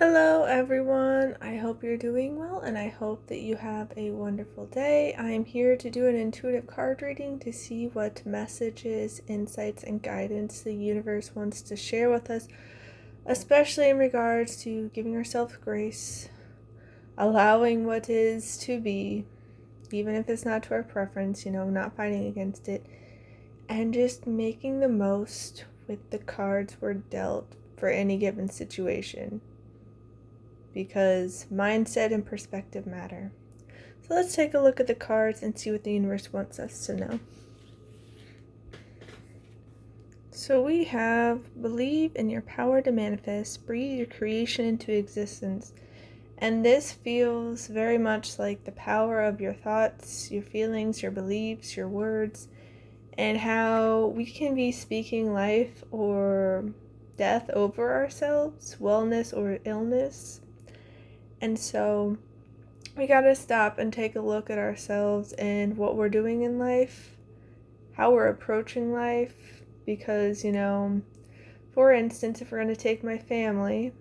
Hello, everyone. I hope you're doing well and I hope that you have a wonderful day. I am here to do an intuitive card reading to see what messages, insights, and guidance the universe wants to share with us, especially in regards to giving ourselves grace, allowing what is to be, even if it's not to our preference, not fighting against it, and just making the most with the cards we're dealt for any given situation. Because mindset and perspective matter. So let's take a look at the cards and see what the universe wants us to know. So we have believe in your power to manifest, breathe your creation into existence. And this feels very much like the power of your thoughts, your feelings, your beliefs, your words, and how we can be speaking life or death over ourselves, wellness or illness. And so we gotta stop and take a look at ourselves and what we're doing in life, how we're approaching life, because, for instance, if we're gonna take my family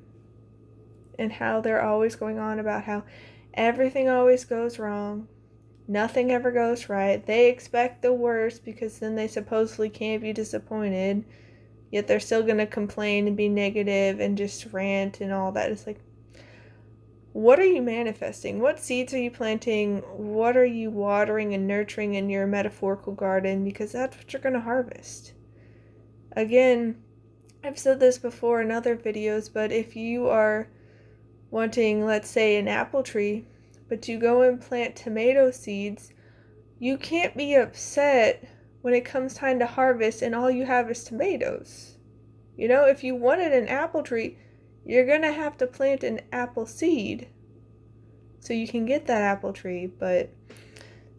and how they're always going on about how everything always goes wrong, nothing ever goes right, they expect the worst because then they supposedly can't be disappointed, yet they're still gonna complain and be negative and just rant and all that. It's like, what are you manifesting? What seeds are you planting? What are you watering and nurturing in your metaphorical garden? Because that's what you're going to harvest. Again, I've said this before in other videos, but if you are wanting, let's say, an apple tree, but you go and plant tomato seeds, you can't be upset when it comes time to harvest and all you have is tomatoes. If you wanted an apple tree, you're going to have to plant an apple seed so you can get that apple tree. But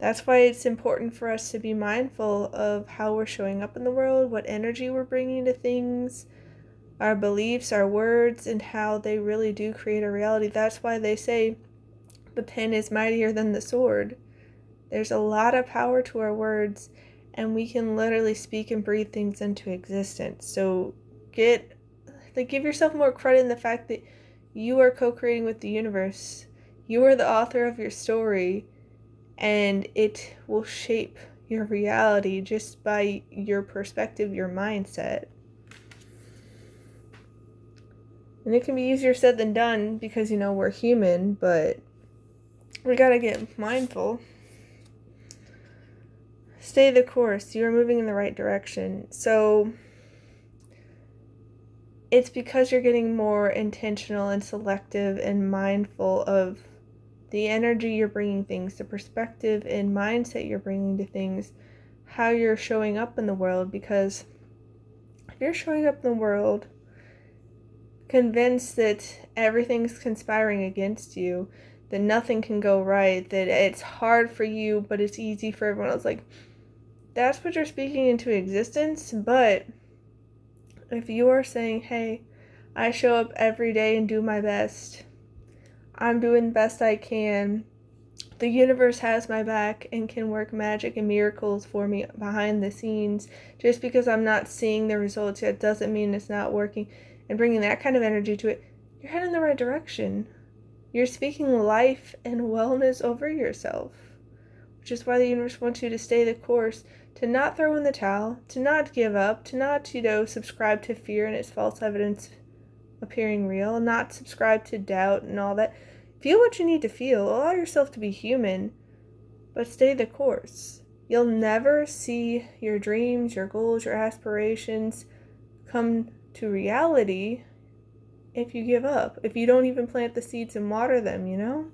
that's why it's important for us to be mindful of how we're showing up in the world, what energy we're bringing to things, our beliefs, our words, and how they really do create a reality. That's why they say the pen is mightier than the sword. There's a lot of power to our words, and we can literally speak and breathe things into existence. So give yourself more credit in the fact that you are co-creating with the universe. You are the author of your story, and it will shape your reality just by your perspective, your mindset. And it can be easier said than done because, we're human, but we gotta get mindful. Stay the course. You are moving in the right direction. So it's because you're getting more intentional and selective and mindful of the energy you're bringing things, the perspective and mindset you're bringing to things, how you're showing up in the world. Because if you're showing up in the world convinced that everything's conspiring against you, that nothing can go right, that it's hard for you but it's easy for everyone else, like, that's what you're speaking into existence. But if you are saying, hey, I show up every day and do my best, I'm doing the best I can, the universe has my back and can work magic and miracles for me behind the scenes. Just because I'm not seeing the results yet doesn't mean it's not working. And bringing that kind of energy to it, you're heading in the right direction. You're speaking life and wellness over yourself, which is why the universe wants you to stay the course, to not throw in the towel, to not give up, to not, subscribe to fear and its false evidence appearing real, not subscribe to doubt and all that. Feel what you need to feel. Allow yourself to be human, but stay the course. You'll never see your dreams, your goals, your aspirations come to reality if you give up, if you don't even plant the seeds and water them,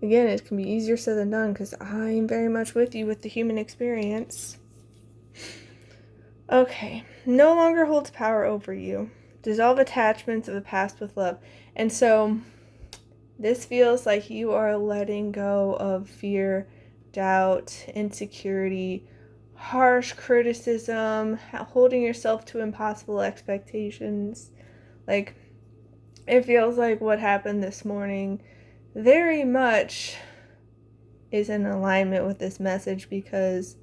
Again, it can be easier said than done because I'm very much with you with the human experience. Okay, no longer holds power over you. Dissolve attachments of the past with love. And so this feels like you are letting go of fear, doubt, insecurity, harsh criticism, holding yourself to impossible expectations. Like, it feels like what happened this morning very much is in alignment with this message, because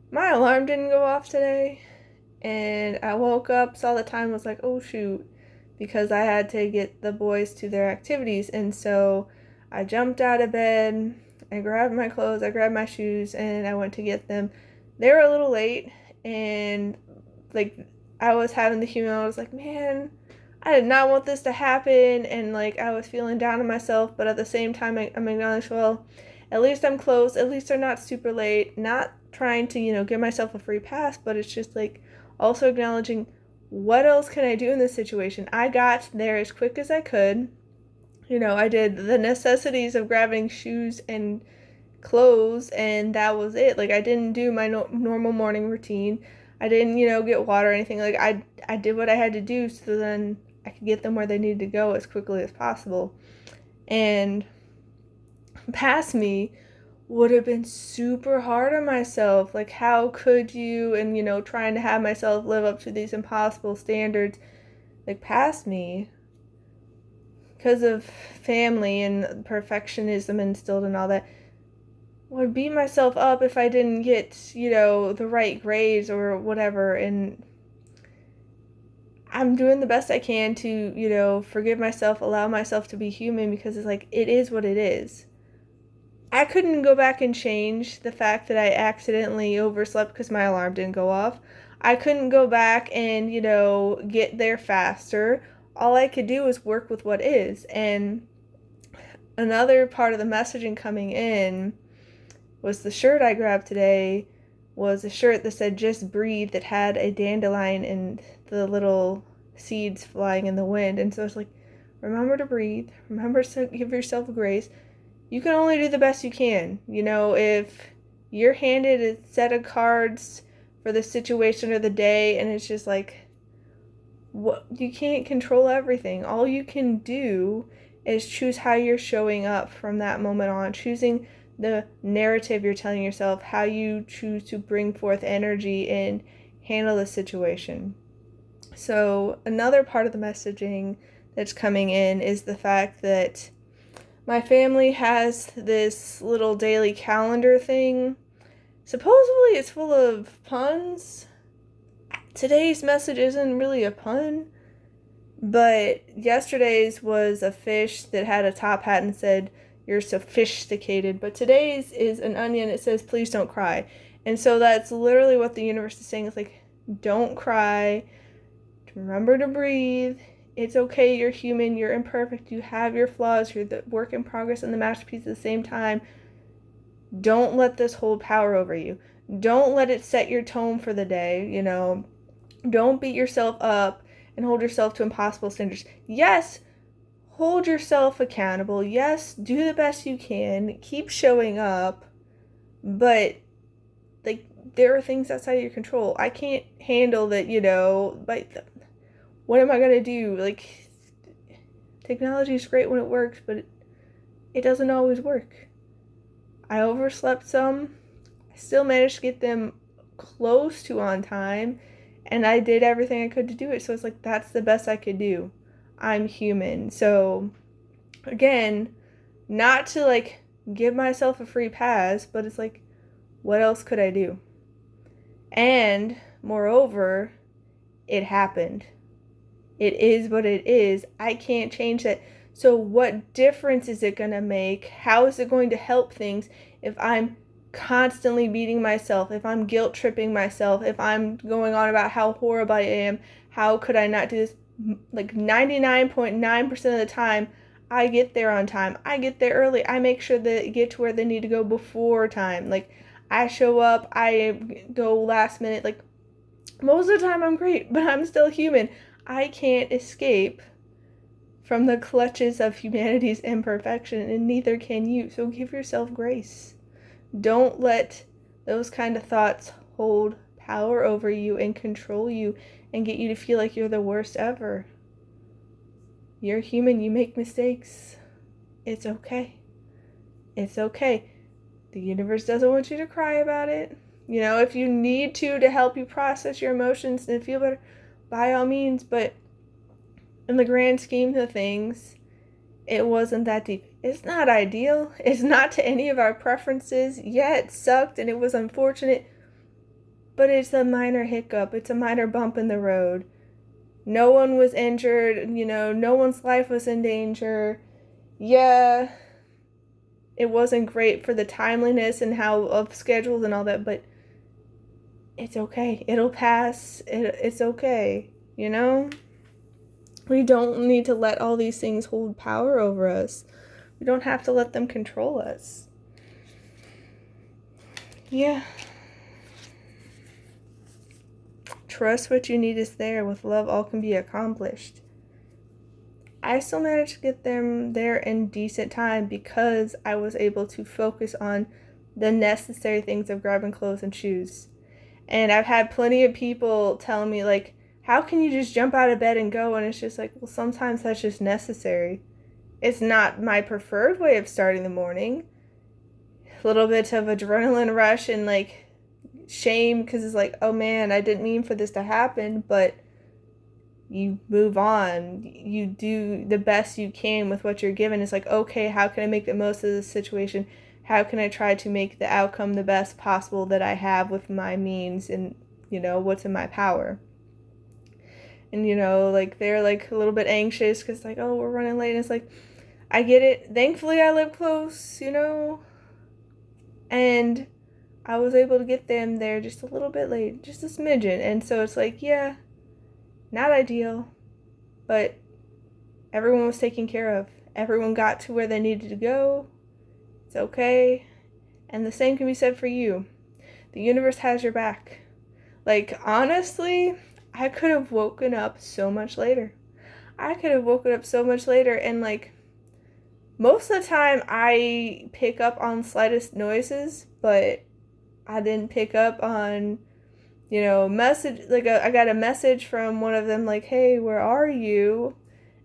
my alarm didn't go off today, and I woke up, saw the time, was like, oh shoot, because I had to get the boys to their activities. And so I jumped out of bed, I grabbed my clothes, I grabbed my shoes, and I went to get them. They were a little late, and like I was having the human, I was like, man, I did not want this to happen, and like I was feeling down on myself, but at the same time I'm acknowledged, well, at least I'm close, at least they're not super late, not trying to, give myself a free pass, but it's just like also acknowledging what else can I do in this situation. I got there as quick as I could. I did the necessities of grabbing shoes and clothes, and that was it. Like I didn't do my normal morning routine. I didn't, get water or anything. Like I did what I had to do so then I could get them where they needed to go as quickly as possible. And past me would have been super hard on myself. Like, how could you? And, trying to have myself live up to these impossible standards, like, past me, because of family and perfectionism instilled and all that, would beat myself up if I didn't get, the right grades or whatever. And I'm doing the best I can to, forgive myself, allow myself to be human, because it's like, it is what it is. I couldn't go back and change the fact that I accidentally overslept because my alarm didn't go off. I couldn't go back and, get there faster. All I could do was work with what is. And another part of the messaging coming in was the shirt I grabbed today was a shirt that said "Just Breathe," that had a dandelion and the little seeds flying in the wind. And so it's like, remember to breathe. Remember to give yourself grace. You can only do the best you can. If you're handed a set of cards for the situation or the day, and it's just like, what, you can't control everything. All you can do is choose how you're showing up from that moment on, choosing the narrative you're telling yourself, how you choose to bring forth energy and handle the situation. So another part of the messaging that's coming in is the fact that my family has this little daily calendar thing. Supposedly it's full of puns. Today's message isn't really a pun, but yesterday's was a fish that had a top hat and said, "You're sophisticated." But today's is an onion. It says, "Please don't cry." And so that's literally what the universe is saying. It's like, don't cry. Remember to breathe. It's okay, you're human, you're imperfect, you have your flaws, you're the work in progress and the masterpiece at the same time. Don't let this hold power over you. Don't let it set your tone for the day, Don't beat yourself up and hold yourself to impossible standards. Yes, hold yourself accountable. Yes, do the best you can. Keep showing up. But, like, there are things outside of your control. I can't handle that, but what am I going to do? Like, technology is great when it works, but it doesn't always work. I overslept some. I still managed to get them close to on time, and I did everything I could to do it. So it's like, that's the best I could do. I'm human. So, again, not to, like, give myself a free pass, but it's like, what else could I do? And, moreover, it happened. It is what it is. I can't change that. So what difference is it going to make? How is it going to help things if I'm constantly beating myself, if I'm guilt tripping myself, if I'm going on about how horrible I am? How could I not do this? Like 99.9% of the time, I get there on time. I get there early. I make sure they get to where they need to go before time. Like, I show up, I go last minute. Like, most of the time I'm great, but I'm still human. I can't escape from the clutches of humanity's imperfection, and neither can you. So give yourself grace. Don't let those kind of thoughts hold power over you and control you and get you to feel like you're the worst ever. You're human. You make mistakes. It's okay. It's okay. The universe doesn't want you to cry about it. If you need to help you process your emotions and feel better, by all means, but in the grand scheme of things, it wasn't that deep. It's not ideal. It's not to any of our preferences. Yeah, it sucked and it was unfortunate, but it's a minor hiccup. It's a minor bump in the road. No one was injured, no one's life was in danger. Yeah, it wasn't great for the timeliness and how of schedules and all that, but it's okay. It'll pass. It's okay, We don't need to let all these things hold power over us. We don't have to let them control us. Yeah. Trust what you need is there. With love, all can be accomplished. I still managed to get them there in decent time because I was able to focus on the necessary things of grabbing clothes and shoes. And I've had plenty of people tell me, like, how can you just jump out of bed and go? And it's just like, well, sometimes that's just necessary. It's not my preferred way of starting the morning. A little bit of adrenaline rush and, like, shame because it's like, oh man, I didn't mean for this to happen, but you move on. You do the best you can with what you're given. It's like, okay, how can I make the most of this situation? How can I try to make the outcome the best possible that I have with my means and, what's in my power? And, like, they're, like, a little bit anxious because, like, oh, we're running late. And it's like, I get it. Thankfully, I live close, and I was able to get them there just a little bit late, just a smidgen. And so it's like, yeah, not ideal, but everyone was taken care of. Everyone got to where they needed to go. It's okay. And the same can be said for you. The universe has your back. Like, honestly, I could have woken up so much later. And, like, most of the time I pick up on slightest noises, but I didn't pick up on, message. Like, I got a message from one of them, like, hey, where are you?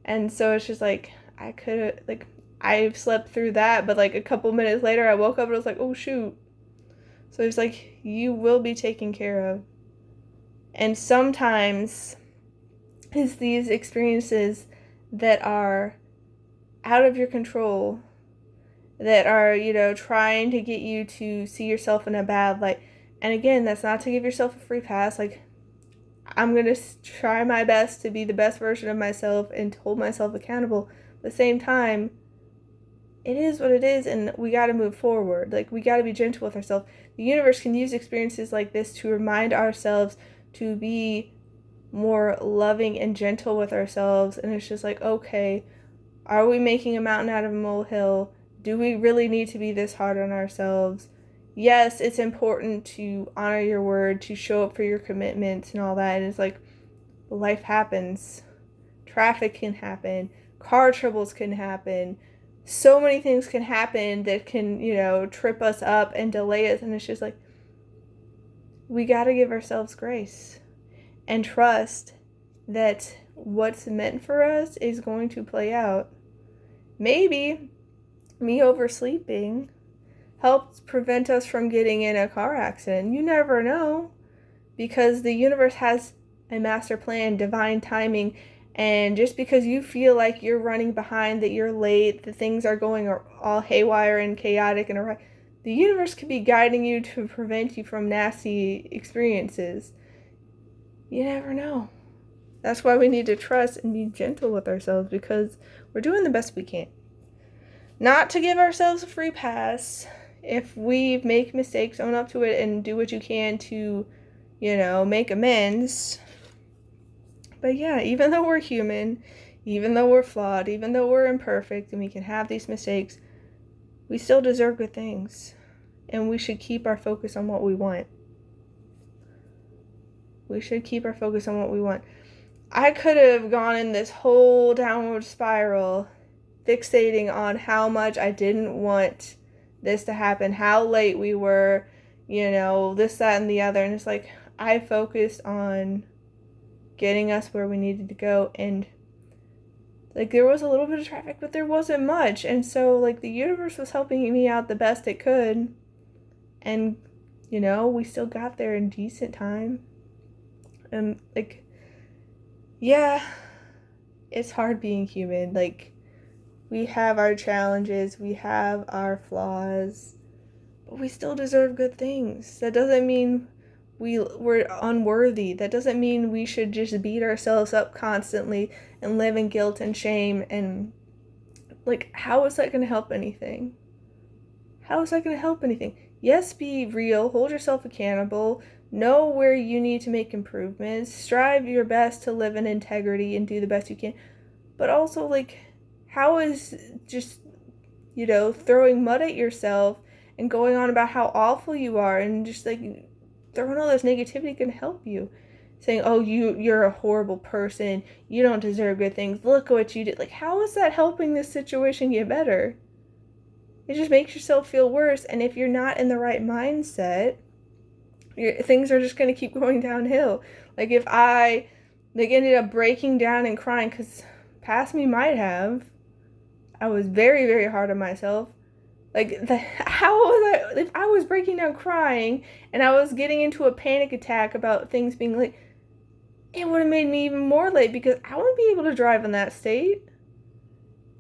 And so it's just like, I could have, like, I slept through that, but, like, a couple minutes later, I woke up and I was like, oh, shoot. So it's like, you will be taken care of. And sometimes it's these experiences that are out of your control, that are, trying to get you to see yourself in a bad light. And again, that's not to give yourself a free pass. Like, I'm going to try my best to be the best version of myself and to hold myself accountable. At the same time, it is what it is, and we got to move forward. Like, we got to be gentle with ourselves. The universe can use experiences like this to remind ourselves to be more loving and gentle with ourselves. And it's just like, okay, are we making a mountain out of a molehill? Do we really need to be this hard on ourselves? Yes, it's important to honor your word, to show up for your commitments and all that. And it's like, life happens. Traffic can happen. Car troubles can happen. So many things can happen that can, trip us up and delay us. And it's just like, we got to give ourselves grace and trust that what's meant for us is going to play out. Maybe me oversleeping helped prevent us from getting in a car accident. You never know, because the universe has a master plan, divine timing, and just because you feel like you're running behind, that you're late, that things are going all haywire and chaotic and awry, the universe could be guiding you to prevent you from nasty experiences. You never know. That's why we need to trust and be gentle with ourselves, because we're doing the best we can. Not to give ourselves a free pass. If we make mistakes, own up to it and do what you can to, make amends. But yeah, even though we're human, even though we're flawed, even though we're imperfect and we can have these mistakes, we still deserve good things. And we should keep our focus on what we want. I could have gone in this whole downward spiral, fixating on how much I didn't want this to happen, how late we were, this, that, and the other. And it's like, I focused on getting us where we needed to go. And, like, there was a little bit of traffic, but there wasn't much. And so, like, the universe was helping me out the best it could. And, we still got there in decent time. And, like, yeah, it's hard being human. Like, we have our challenges, we have our flaws, but we still deserve good things. That doesn't mean we're unworthy. That doesn't mean we should just beat ourselves up constantly and live in guilt and shame. And like, how is that going to help anything? How is that going to help anything? Yes, be real, hold yourself accountable, know where you need to make improvements, strive your best to live in integrity and do the best you can. But also, like, how is just, throwing mud at yourself and going on about how awful you are and just like throwing all this negativity can help you? Saying, oh, you're a horrible person, you don't deserve good things, look what you did. Like, how is that helping this situation get better? It just makes yourself feel worse. And if you're not in the right mindset, things are just going to keep going downhill. Like, if I ended up breaking down and crying, because past me might have, I was very, very hard on myself. Like, how was I, if I was breaking down crying and I was getting into a panic attack about things being late, it would have made me even more late because I wouldn't be able to drive in that state.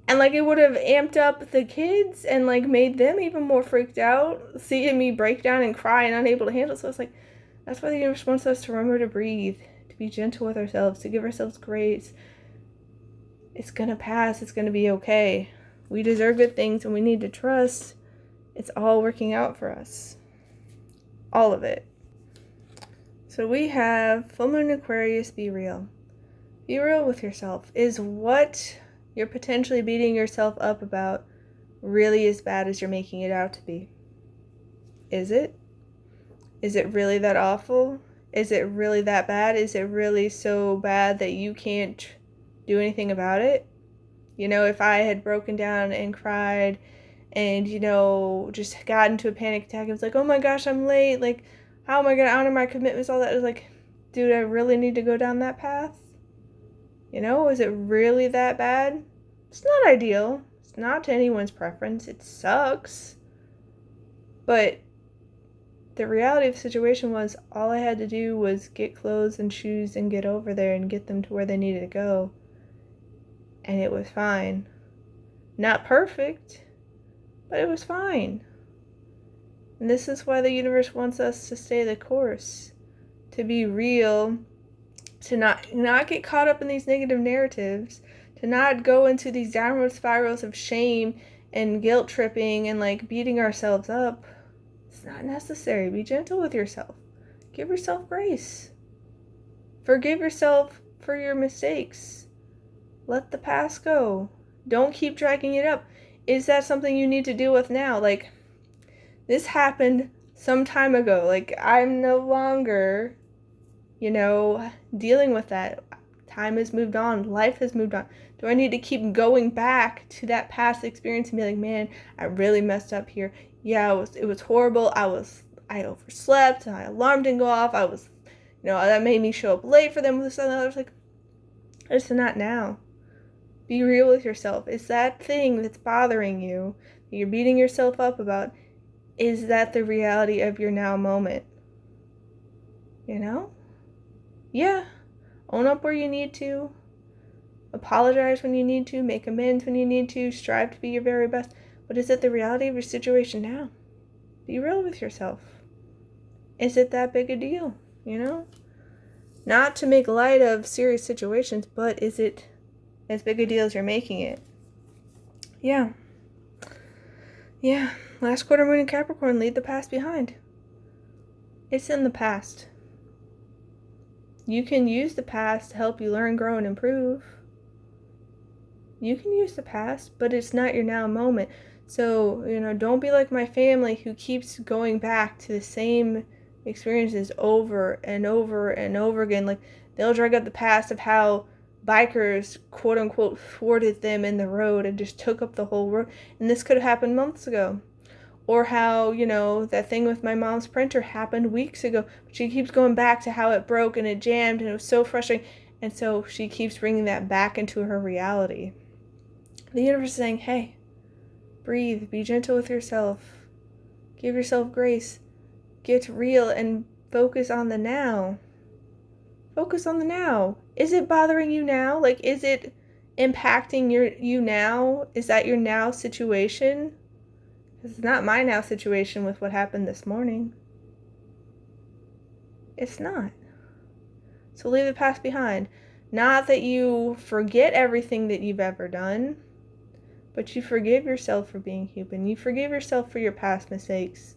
And, like, it would have amped up the kids and, like, made them even more freaked out, seeing me break down and cry and unable to handle it. So it's like, that's why the universe wants us to remember to breathe, to be gentle with ourselves, to give ourselves grace. It's going to pass. It's going to be okay. We deserve good things, and we need to trust it's all working out for us. All of it. So we have full moon Aquarius, be real. Be real with yourself. Is what you're potentially beating yourself up about really as bad as you're making it out to be? Is it? Is it really that awful? Is it really that bad? Is it really so bad that you can't do anything about it? If I had broken down and cried and, just got into a panic attack, it was like, oh my gosh, I'm late. Like, how am I going to honor my commitments? All that. It was like, dude, I really need to go down that path? Is it really that bad? It's not ideal. It's not to anyone's preference. It sucks. But the reality of the situation was all I had to do was get clothes and shoes and get over there and get them to where they needed to go. And it was fine. Not perfect, but it was fine. And this is why the universe wants us to stay the course, to be real, to not get caught up in these negative narratives, to not go into these downward spirals of shame and guilt tripping and like beating ourselves up. It's not necessary. Be gentle with yourself. Give yourself grace. Forgive yourself for your mistakes. Let the past go. Don't keep dragging it up. Is that something you need to deal with now? Like, this happened some time ago. Like, I'm no longer, dealing with that. Time has moved on. Life has moved on. Do I need to keep going back to that past experience and be like, man, I really messed up here. Yeah, it was horrible. I overslept. My alarm didn't go off. That made me show up late for them. This and that. I was like, it's not now. Be real with yourself. Is that thing that's bothering you, that you're beating yourself up about, is that the reality of your now moment? Yeah. Own up where you need to. Apologize when you need to. Make amends when you need to. Strive to be your very best. But is it the reality of your situation now? Be real with yourself. Is it that big a deal? Not to make light of serious situations, but is it as big a deal as you're making it? Yeah. Last quarter moon in Capricorn, leave the past behind. It's in the past. You can use the past to help you learn, grow, and improve. You can use the past, but it's not your now moment. So, don't be like my family who keeps going back to the same experiences over and over and over again. Like, they'll drag up the past of how bikers, quote unquote, thwarted them in the road and just took up the whole road. And this could have happened months ago. Or how, that thing with my mom's printer happened weeks ago. But she keeps going back to how it broke and it jammed and it was so frustrating. And so she keeps bringing that back into her reality. The universe is saying, hey, breathe, be gentle with yourself. Give yourself grace. Get real and focus on the now. Focus on the now. Is it bothering you now? Like, is it impacting you now? Is that your now situation? It's not my now situation with what happened this morning. It's not. So leave the past behind. Not that you forget everything that you've ever done, but you forgive yourself for being human. You forgive yourself for your past mistakes.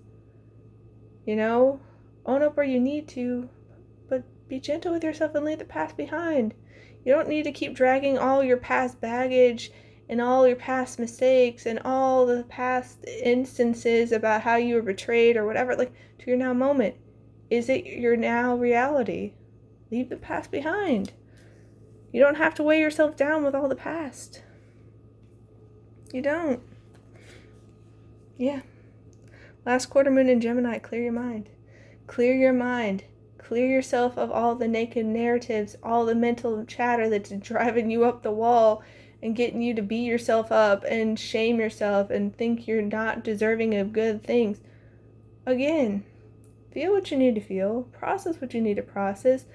You know, own up where you need to, but be gentle with yourself and leave the past behind. You don't need to keep dragging all your past baggage and all your past mistakes and all the past instances about how you were betrayed or whatever, like, to your now moment. Is it your now reality? Leave the past behind. You don't have to weigh yourself down with all the past. You don't. Yeah. Last quarter moon in Gemini, clear your mind. Clear your mind. Clear yourself of all the naked narratives, all the mental chatter that's driving you up the wall and getting you to beat yourself up and shame yourself and think you're not deserving of good things. Again, feel what you need to feel. Process what you need to process.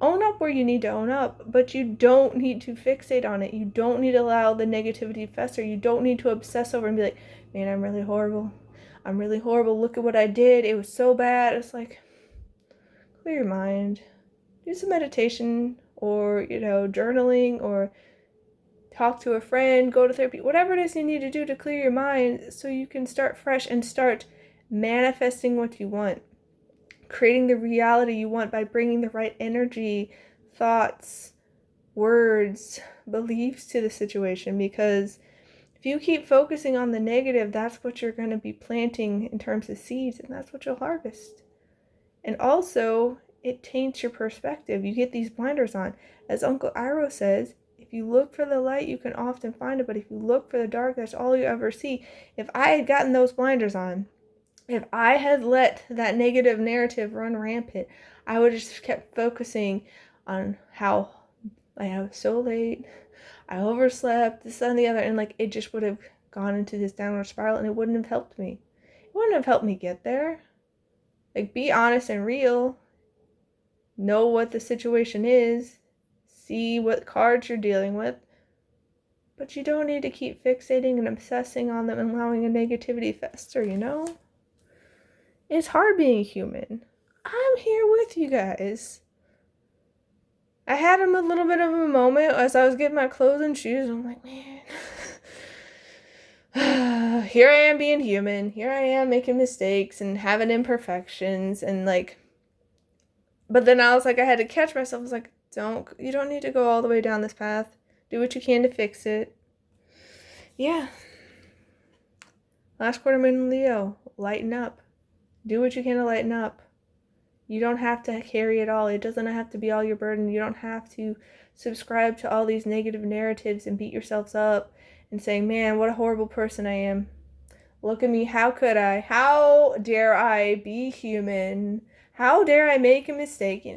Own up where you need to own up, but you don't need to fixate on it. You don't need to allow the negativity to fester. You don't need to obsess over and be like, man, I'm really horrible. I'm really horrible. Look at what I did. It was so bad. It's like, clear your mind. Do some meditation or, journaling or talk to a friend, go to therapy, whatever it is you need to do to clear your mind so you can start fresh and start manifesting what you want. Creating the reality you want by bringing the right energy, thoughts, words, beliefs to the situation. Because if you keep focusing on the negative, that's what you're going to be planting in terms of seeds, and that's what you'll harvest. And also, it taints your perspective. You get these blinders on. As Uncle Iroh says, if you look for the light, you can often find it. But if you look for the dark, that's all you ever see. If I had gotten those blinders on, if I had let that negative narrative run rampant, I would have just kept focusing on how I was so late, I overslept, this and the other, and it just would have gone into this downward spiral, and it wouldn't have helped me. It wouldn't have helped me get there. Be honest and real. Know what the situation is. See what cards you're dealing with. But you don't need to keep fixating and obsessing on them and allowing a negativity fester, It's hard being human. I'm here with you guys. I had a little bit of a moment as I was getting my clothes and shoes. I'm like, man, here I am being human. Here I am making mistakes and having imperfections. And but then I was like, I had to catch myself. I was like, you don't need to go all the way down this path. Do what you can to fix it. Yeah. Last quarter moon in Leo, lighten up. Do what you can to lighten up. You don't have to carry it all. It doesn't have to be all your burden. You don't have to subscribe to all these negative narratives and beat yourselves up and saying, man, what a horrible person I am. Look at me. How could I? How dare I be human? How dare I make a mistake?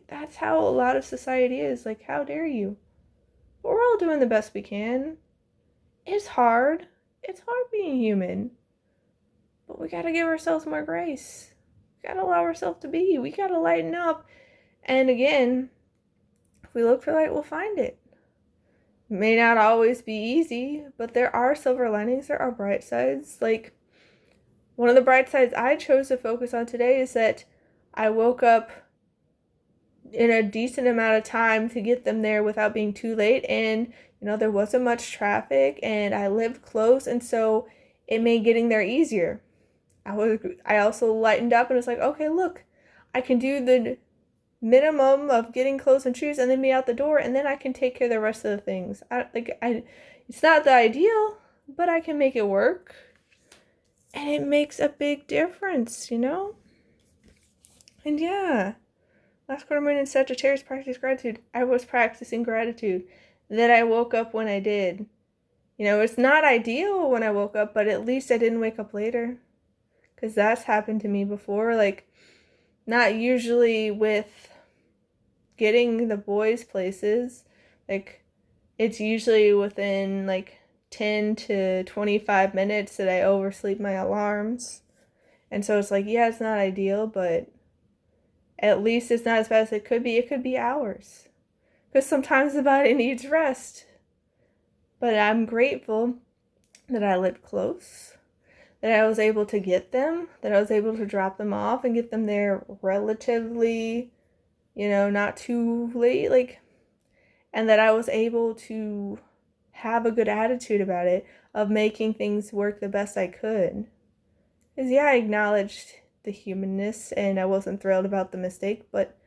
That's how a lot of society is. How dare you? But we're all doing the best we can. It's hard. It's hard being human. But we got to give ourselves more grace. We got to allow ourselves to be. We got to lighten up. And again, if we look for light, we'll find it. It may not always be easy, but there are silver linings. There are bright sides. One of the bright sides I chose to focus on today is that I woke up in a decent amount of time to get them there without being too late. And, there wasn't much traffic and I lived close. And so it made getting there easier. I also lightened up and was like, okay, look, I can do the minimum of getting clothes and shoes and then be out the door, and then I can take care of the rest of the things. It's not the ideal, but I can make it work. And it makes a big difference, And yeah, last quarter moon in Sagittarius, practice gratitude. I was practicing gratitude that I woke up when I did. It's not ideal when I woke up, but at least I didn't wake up later. Because that's happened to me before. Not usually with getting the boys places. It's usually within 10 to 25 minutes that I oversleep my alarms. And so it's yeah, it's not ideal, but at least it's not as bad as it could be. It could be hours. Because sometimes the body needs rest. But I'm grateful that I lived close, that I was able to get them, that I was able to drop them off and get them there relatively, not too late, and that I was able to have a good attitude about it, of making things work the best I could. Because, yeah, I acknowledged the humanness and I wasn't thrilled about the mistake, but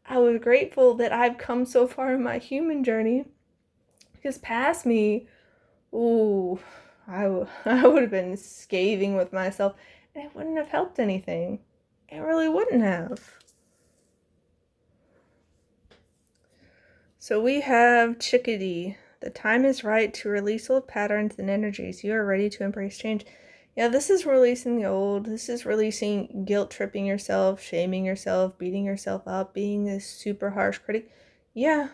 I was grateful that I've come so far in my human journey. Because past me, ooh, I would have been scathing with myself and it wouldn't have helped anything. It really wouldn't have. So we have Chickadee. The time is right to release old patterns and energies. You are ready to embrace change. Yeah, this is releasing the old. This is releasing guilt tripping yourself, shaming yourself, beating yourself up, being this super harsh critic. Yeah,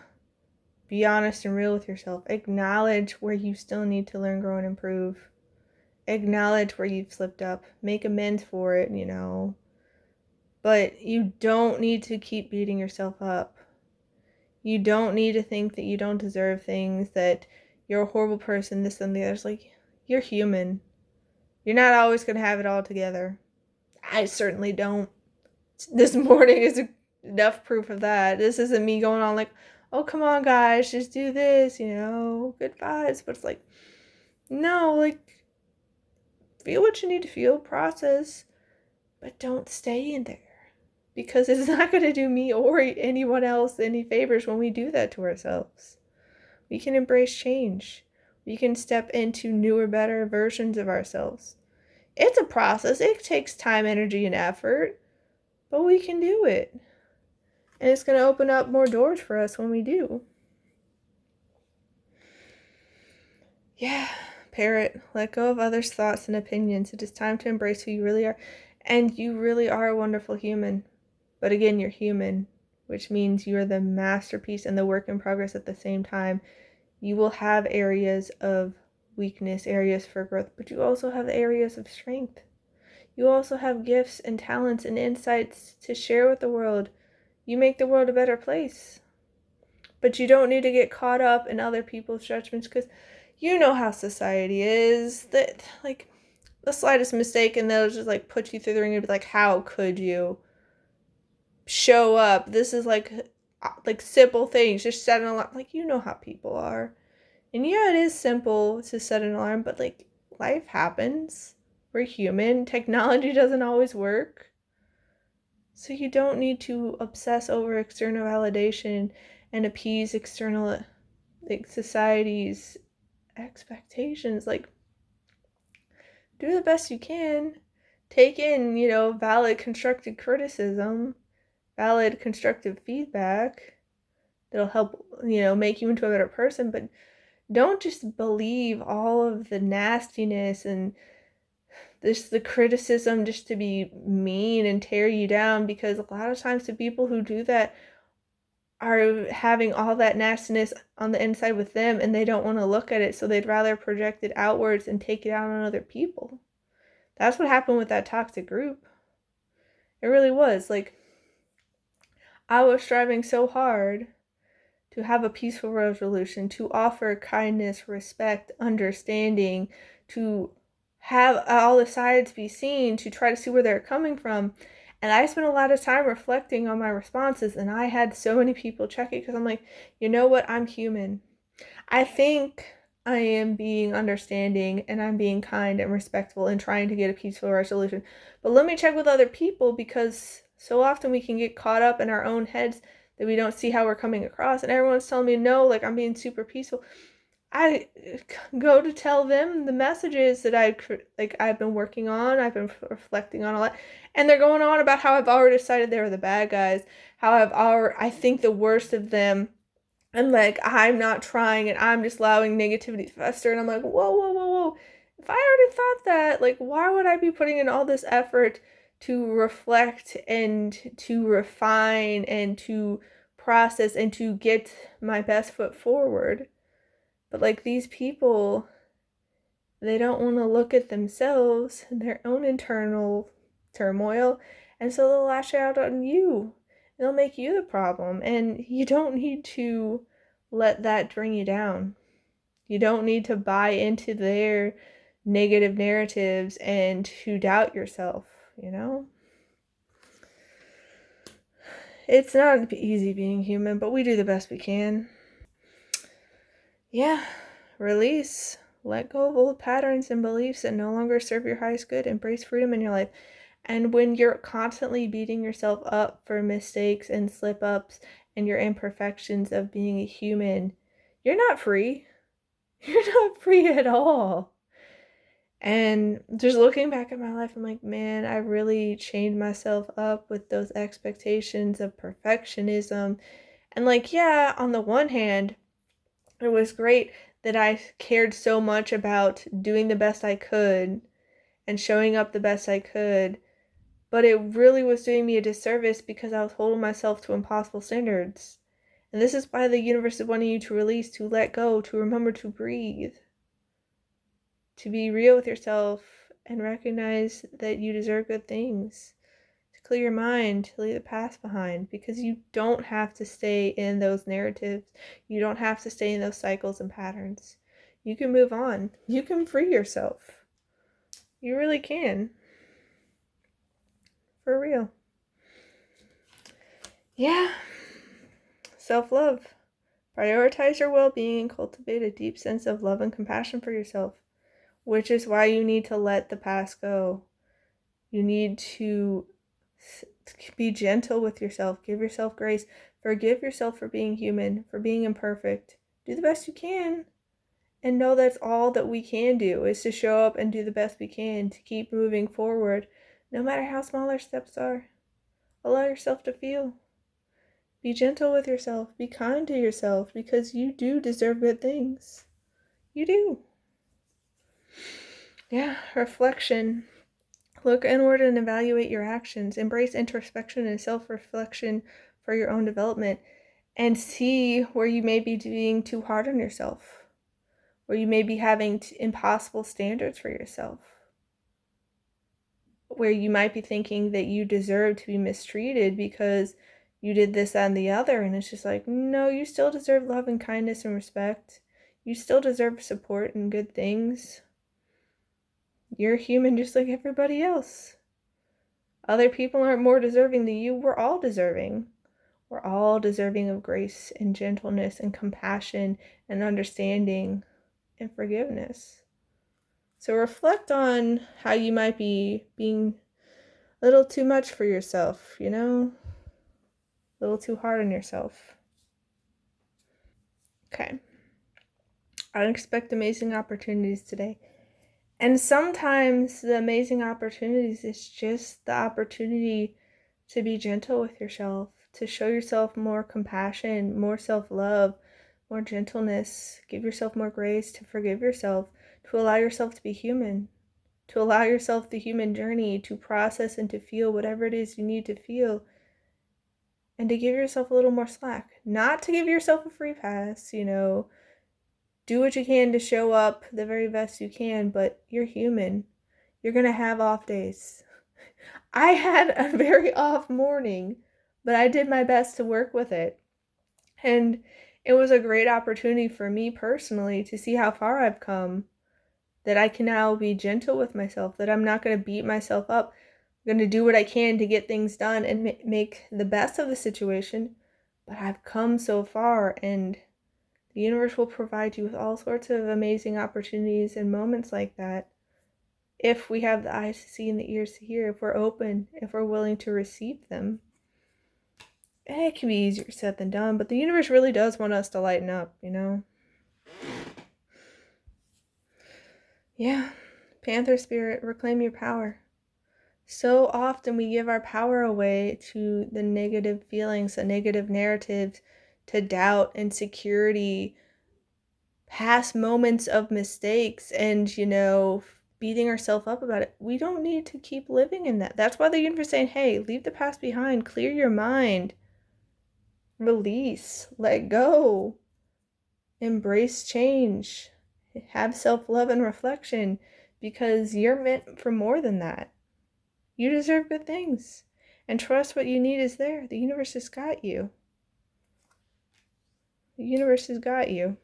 be honest and real with yourself. Acknowledge where you still need to learn, grow, and improve. Acknowledge where you've slipped up. Make amends for it, But you don't need to keep beating yourself up. You don't need to think that you don't deserve things, that you're a horrible person, this and the other. It's like, you're human. You're not always going to have it all together. I certainly don't. This morning is enough proof of that. This isn't me going on like, oh, come on, guys, just do this, good vibes. But it's like, no, feel what you need to feel, process, but don't stay in there. Because it's not going to do me or anyone else any favors when we do that to ourselves. We can embrace change. We can step into newer, better versions of ourselves. It's a process. It takes time, energy, and effort, but we can do it. And it's going to open up more doors for us when we do. Yeah, Parrot, let go of others' thoughts and opinions. It is time to embrace who you really are. And you really are a wonderful human. But again, you're human, which means you're the masterpiece and the work in progress at the same time. You will have areas of weakness, areas for growth, but you also have areas of strength. You also have gifts and talents and insights to share with the world. You make the world a better place. But you don't need to get caught up in other people's judgments, because you know how society is. That, the slightest mistake and they'll just, put you through the ring and be like, how could you show up? This is like simple things. Just set an alarm. You know how people are. And yeah, it is simple to set an alarm, but life happens. We're human. Technology doesn't always work. So you don't need to obsess over external validation and appease external society's expectations. Do the best you can. Take in, valid constructive criticism, valid constructive feedback that'll help, make you into a better person, but don't just believe all of the nastiness and the criticism just to be mean and tear you down, because a lot of times the people who do that are having all that nastiness on the inside with them and they don't want to look at it, so they'd rather project it outwards and take it out on other people. That's what happened with that toxic group. It really was. I was striving so hard to have a peaceful resolution, to offer kindness, respect, understanding, to have all the sides be seen, to try to see where they're coming from. And I spent a lot of time reflecting on my responses, and I had so many people check it, because I'm like, you know what? I'm human. I think I am being understanding and I'm being kind and respectful and trying to get a peaceful resolution. But let me check with other people, because so often we can get caught up in our own heads that we don't see how we're coming across. And everyone's telling me, no, I'm being super peaceful. I go to tell them the messages that I've been working on, I've been reflecting on a lot, and they're going on about how I've already decided they were the bad guys, how I think the worst of them, and I'm not trying and I'm just allowing negativity to fester. And I'm like, whoa, whoa, whoa, whoa. If I already thought that, why would I be putting in all this effort to reflect and to refine and to process and to get my best foot forward? But these people, they don't want to look at themselves and their own internal turmoil, and so they'll lash out on you. They'll make you the problem, and you don't need to let that bring you down. You don't need to buy into their negative narratives and to doubt yourself, you know? It's not easy being human, but we do the best we can. Yeah, release. Let go of old patterns and beliefs that no longer serve your highest good. Embrace freedom in your life. And when you're constantly beating yourself up for mistakes and slip ups and your imperfections of being a human, you're not free. You're not free at all. And just looking back at my life, I'm like, man, I really chained myself up with those expectations of perfectionism. And like, yeah, on the one hand, it was great that I cared so much about doing the best I could and showing up the best I could. But it really was doing me a disservice because I was holding myself to impossible standards. And this is why the universe is wanting you to release, to let go, to remember to breathe, to be real with yourself and recognize that you deserve good things, to clear your mind, to leave the past behind, because you don't have to stay in those narratives. You don't have to stay in those cycles and patterns. You can move on. You can free yourself. You really can. For real. Yeah. Self-love. Prioritize your well-being and cultivate a deep sense of love and compassion for yourself, which is why you need to let the past go. You need to be gentle with yourself. Give yourself grace. Forgive yourself for being human, for being imperfect. Do the best you can. And know that's all that we can do, is to show up and do the best we can to keep moving forward, no matter how small our steps are. Allow yourself to feel. Be gentle with yourself. Be kind to yourself, because you do deserve good things. You do. Yeah, reflection. Look inward and evaluate your actions. Embrace introspection and self-reflection for your own development. And see where you may be being too hard on yourself. Where you may be having impossible standards for yourself. Where you might be thinking that you deserve to be mistreated because you did this, that, and the other. And it's just like, no, you still deserve love and kindness and respect. You still deserve support and good things. You're human just like everybody else. Other people aren't more deserving than you. We're all deserving. We're all deserving of grace and gentleness and compassion and understanding and forgiveness. So reflect on how you might be being a little too much for yourself, you know? A little too hard on yourself. Okay. I expect amazing opportunities today. And sometimes the amazing opportunities is just the opportunity to be gentle with yourself, to show yourself more compassion, more self-love, more gentleness, give yourself more grace, to forgive yourself, to allow yourself to be human, to allow yourself the human journey, to process and to feel whatever it is you need to feel, and to give yourself a little more slack. Not to give yourself a free pass, you know, do what you can to show up the very best you can, but you're human. You're going to have off days. I had a very off morning, but I did my best to work with it. And it was a great opportunity for me personally to see how far I've come, that I can now be gentle with myself, that I'm not going to beat myself up. I'm going to do what I can to get things done and make the best of the situation. But I've come so far, and the universe will provide you with all sorts of amazing opportunities and moments like that. If we have the eyes to see and the ears to hear, if we're open, if we're willing to receive them. And it can be easier said than done, but the universe really does want us to lighten up, you know? Yeah. Panther spirit, reclaim your power. So often we give our power away to the negative feelings, the negative narratives, to doubt, insecurity, past moments of mistakes, and, you know, beating ourselves up about it. We don't need to keep living in that. That's why the universe is saying, hey, leave the past behind, clear your mind, release, let go, embrace change, have self-love and reflection, because you're meant for more than that. You deserve good things, and trust what you need is there. The universe has got you. The universe has got you.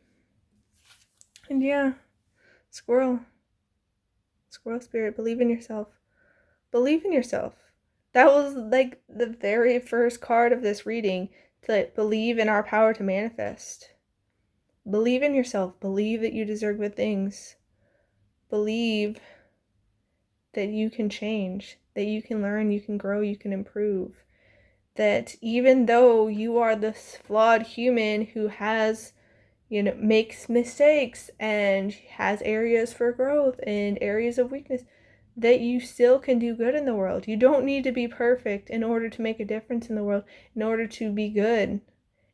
And yeah, squirrel, Squirrel spirit, believe in yourself. Believe in yourself. That was like the very first card of this reading, to believe in our power to manifest. Believe in yourself. Believe that you deserve good things. Believe that you can change, that you can learn, you can grow, you can improve. That even though you are this flawed human who has, makes mistakes and has areas for growth and areas of weakness, that you still can do good in the world. You don't need to be perfect in order to make a difference in the world, in order to be good,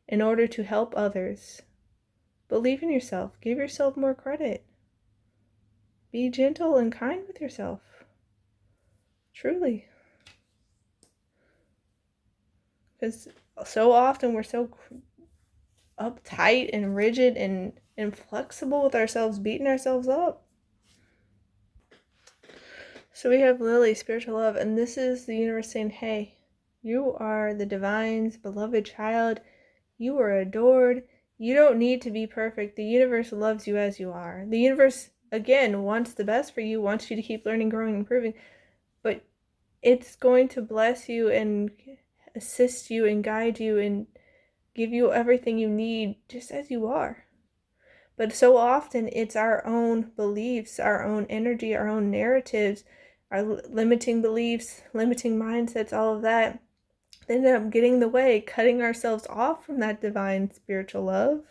in order to help others. Believe in yourself. Give yourself more credit. Be gentle and kind with yourself. Truly. Because so often we're so uptight and rigid and inflexible with ourselves, beating ourselves up. So we have Lily, spiritual love, and this is the universe saying, hey, you are the divine's beloved child. You are adored. You don't need to be perfect. The universe loves you as you are. The universe, again, wants the best for you, wants you to keep learning, growing, improving, but it's going to bless you and assist you and guide you and give you everything you need just as you are. But so often it's our own beliefs, our own energy, our own narratives, our limiting beliefs, limiting mindsets, all of that end up getting in the way, cutting ourselves off from that divine spiritual love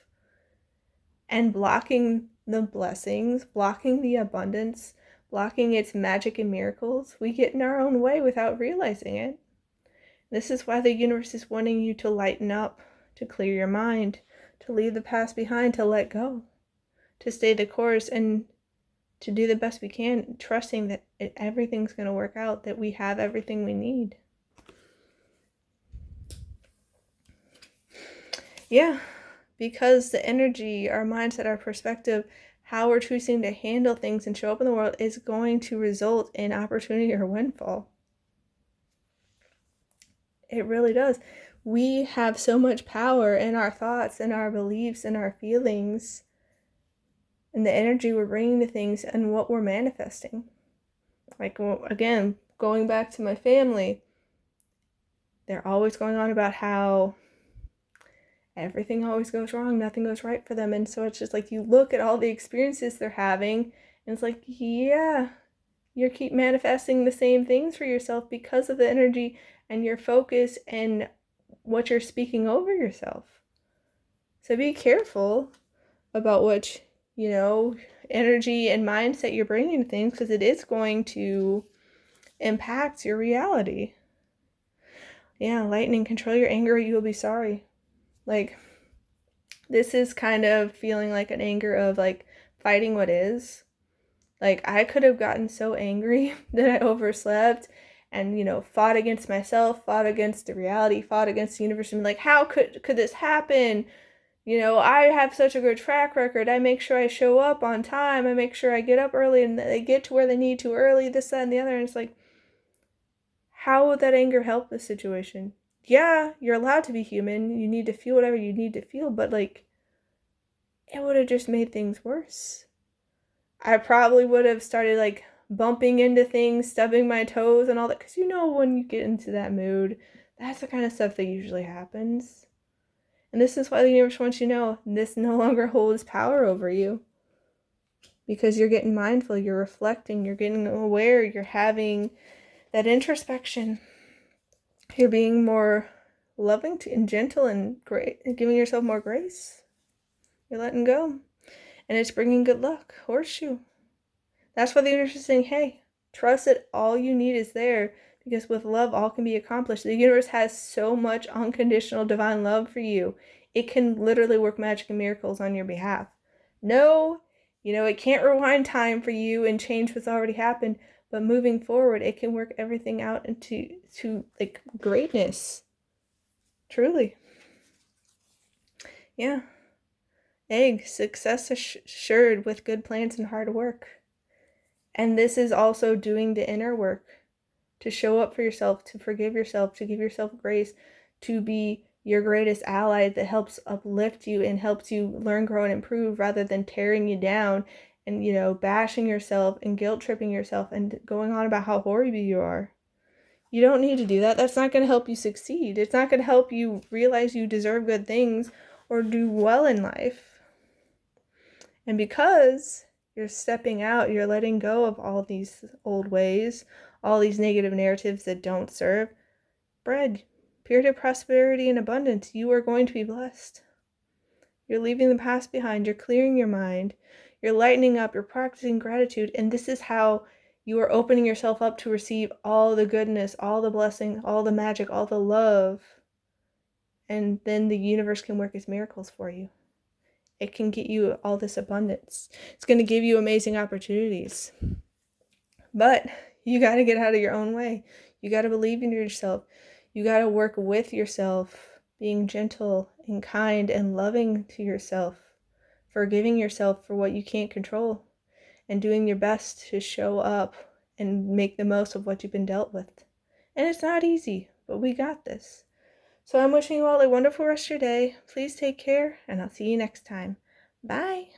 and blocking the blessings, blocking the abundance, blocking its magic and miracles. We get in our own way without realizing it. This is why the universe is wanting you to lighten up, to clear your mind, to leave the past behind, to let go, to stay the course, and to do the best we can, trusting that everything's going to work out, that we have everything we need. Yeah, because the energy, our mindset, our perspective, how we're choosing to handle things and show up in the world is going to result in opportunity or windfall. It really does. We have so much power in our thoughts and our beliefs and our feelings and the energy we're bringing to things and what we're manifesting. Like, again, going back to my family, they're always going on about how everything always goes wrong, nothing goes right for them. And so it's just like, you look at all the experiences they're having and it's like, yeah, you keep manifesting the same things for yourself because of the energy and your focus and what you're speaking over yourself. So be careful about what, energy and mindset you're bringing to things, because it is going to impact your reality. Yeah, lightning, control your anger, you will be sorry. Like, this is kind of feeling like an anger of like fighting what is. Like, I could have gotten so angry that I overslept and, fought against myself, fought against the reality, fought against the universe, and like, how could this happen? I have such a good track record. I make sure I show up on time. I make sure I get up early and they get to where they need to early, this, that, and the other. And it's like, how would that anger help the situation? Yeah, you're allowed to be human. You need to feel whatever you need to feel, but like, it would have just made things worse. I probably would have started like bumping into things, stubbing my toes and all that, because when you get into that mood, that's the kind of stuff that usually happens. And this is why the universe wants you to know this no longer holds power over you, because you're getting mindful, you're reflecting, you're getting aware, you're having that introspection, you're being more loving and gentle and great, and giving yourself more grace. You're letting go, and it's bringing good luck. Horseshoe. That's why the universe is saying, hey, trust that all you need is there, because with love, all can be accomplished. The universe has so much unconditional divine love for you. It can literally work magic and miracles on your behalf. No, it can't rewind time for you and change what's already happened, but moving forward, it can work everything out into like greatness. Truly. Yeah. Egg, success assured with good plans and hard work. And this is also doing the inner work to show up for yourself, to forgive yourself, to give yourself grace, to be your greatest ally that helps uplift you and helps you learn, grow, and improve rather than tearing you down and, bashing yourself and guilt tripping yourself and going on about how horrible you are. You don't need to do that. That's not going to help you succeed. It's not going to help you realize you deserve good things or do well in life. And because you're stepping out, you're letting go of all these old ways, all these negative narratives that don't serve. Bread, period of prosperity and abundance. You are going to be blessed. You're leaving the past behind. You're clearing your mind. You're lightening up. You're practicing gratitude. And this is how you are opening yourself up to receive all the goodness, all the blessing, all the magic, all the love. And then the universe can work its miracles for you. It can get you all this abundance. It's going to give you amazing opportunities. But you got to get out of your own way. You got to believe in yourself. You got to work with yourself, being gentle and kind and loving to yourself, forgiving yourself for what you can't control, and doing your best to show up and make the most of what you've been dealt with. And it's not easy, but we got this. So I'm wishing you all a wonderful rest of your day. Please take care, and I'll see you next time. Bye.